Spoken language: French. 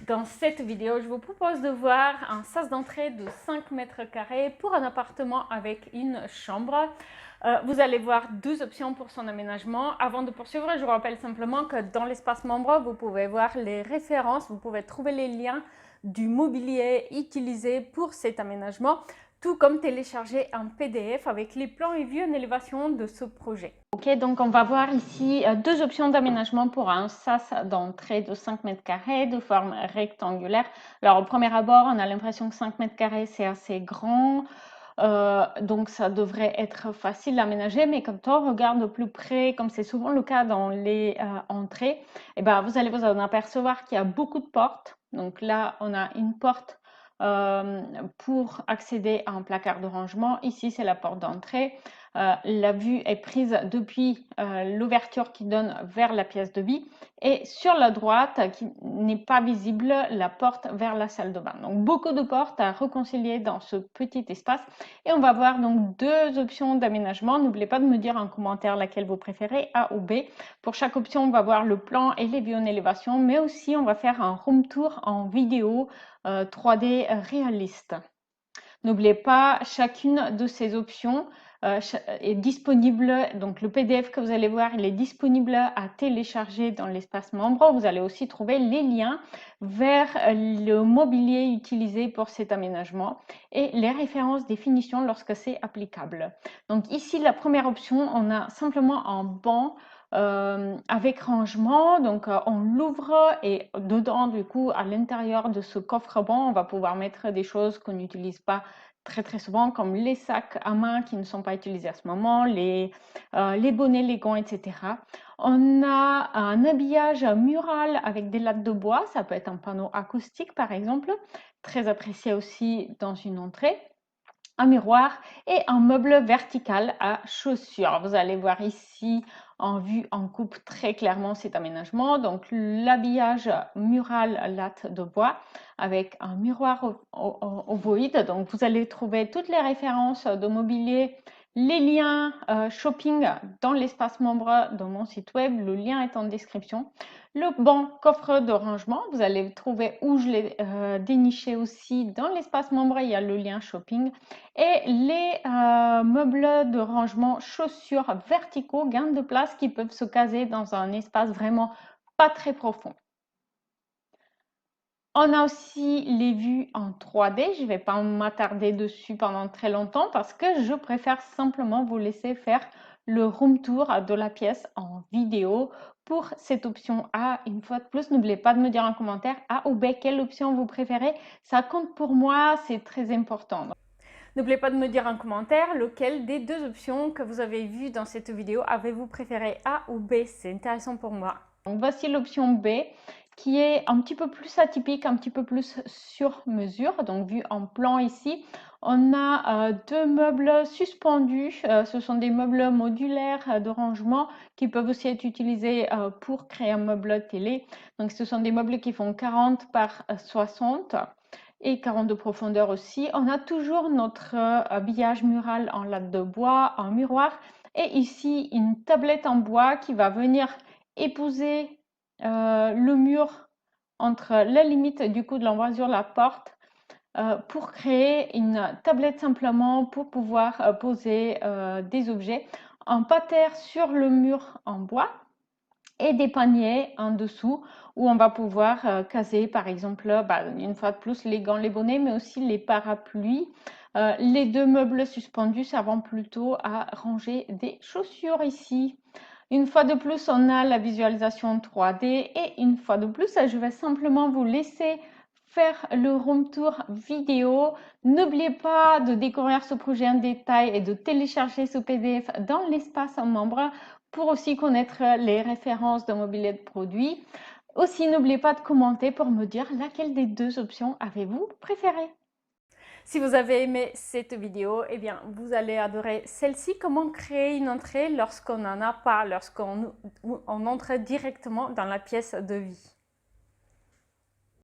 Dans cette vidéo, je vous propose de voir un sas d'entrée de 5 mètres carrés pour un appartement avec une chambre. Vous allez voir 12 options pour son aménagement. Avant de poursuivre, je vous rappelle simplement que dans l'espace membre, vous pouvez voir les références, vous pouvez trouver les liens du mobilier utilisé pour cet aménagement, tout comme télécharger un PDF avec les plans et vues en élévation de ce projet. Ok, donc on va voir ici deux options d'aménagement pour un sas d'entrée de 5 mètres carrés de forme rectangulaire. Alors au premier abord, on a l'impression que 5 mètres carrés c'est assez grand, donc ça devrait être facile à aménager, mais quand on regarde de plus près, comme c'est souvent le cas dans les entrées, et ben, vous allez vous en apercevoir qu'il y a beaucoup de portes. Donc là, on a une porte pour accéder à un placard de rangement. Ici, c'est la porte d'entrée. La vue est prise depuis l'ouverture qui donne vers la pièce de vie et sur la droite qui n'est pas visible la porte vers la salle de bain. Donc beaucoup de portes à réconcilier dans ce petit espace et on va voir donc deux options d'aménagement. N'oubliez pas de me dire en commentaire laquelle vous préférez, A ou B. Pour chaque option, on va voir le plan et les vues en élévation, mais aussi on va faire un room tour en vidéo 3D réaliste. N'oubliez pas, chacune de ces options est disponible, donc le PDF que vous allez voir, il est disponible à télécharger dans l'espace membre. Vous allez aussi trouver les liens vers le mobilier utilisé pour cet aménagement et les références des finitions lorsque c'est applicable. Donc ici, la première option, on a simplement un banc avec rangement, donc on l'ouvre et dedans du coup à l'intérieur de ce coffre-banc on va pouvoir mettre des choses qu'on n'utilise pas très souvent comme les sacs à main qui ne sont pas utilisés à ce moment, les bonnets, les gants, etc. On a un habillage mural avec des lattes de bois, ça peut être un panneau acoustique par exemple, très apprécié aussi dans une entrée. Un miroir et un meuble vertical à chaussures. Vous allez voir ici en vue en coupe très clairement cet aménagement. Donc l'habillage mural latte de bois avec un miroir ovoïde. Donc vous allez trouver toutes les références de mobilier, les liens shopping dans l'espace membre de mon site web. Le lien est en description. Le banc coffre de rangement, vous allez trouver où je l'ai déniché aussi dans l'espace membre, il y a le lien shopping. Et les meubles de rangement chaussures verticaux, gains de place qui peuvent se caser dans un espace vraiment pas très profond. On a aussi les vues en 3D, je ne vais pas m'attarder dessus pendant très longtemps parce que je préfère simplement vous laisser faire le room tour de la pièce en vidéo. Pour cette option A, une fois de plus, n'oubliez pas de me dire en commentaire A ou B quelle option vous préférez. Ça compte pour moi, c'est très important. N'oubliez pas de me dire en commentaire lequel des deux options que vous avez vues dans cette vidéo avez-vous préféré, A ou B. C'est intéressant pour moi. Donc voici l'option B qui est un petit peu plus atypique, un petit peu plus sur mesure. Donc vu en plan ici, on a deux meubles suspendus. Ce sont des meubles modulaires de rangement qui peuvent aussi être utilisés pour créer un meuble télé. Donc ce sont des meubles qui font 40 par 60 et 40 de profondeur aussi. On a toujours notre habillage mural en latte de bois, un miroir et ici une tablette en bois qui va venir épouser le mur entre la limite du coup de l'embrasure de la porte pour créer une tablette simplement pour pouvoir poser des objets en patère sur le mur en bois et des paniers en dessous où on va pouvoir caser par exemple une fois de plus les gants, les bonnets mais aussi les parapluies. Les deux meubles suspendus servant plutôt à ranger des chaussures ici. Une fois de plus, on a la visualisation 3D et une fois de plus, je vais simplement vous laisser faire le room tour vidéo. N'oubliez pas de découvrir ce projet en détail et de télécharger ce PDF dans l'espace membre pour aussi connaître les références de mobilier de produits. Aussi, n'oubliez pas de commenter pour me dire laquelle des deux options avez-vous préférée. Si vous avez aimé cette vidéo, eh bien, vous allez adorer celle-ci, comment créer une entrée lorsqu'on n'en a pas, lorsqu'on entre directement dans la pièce de vie.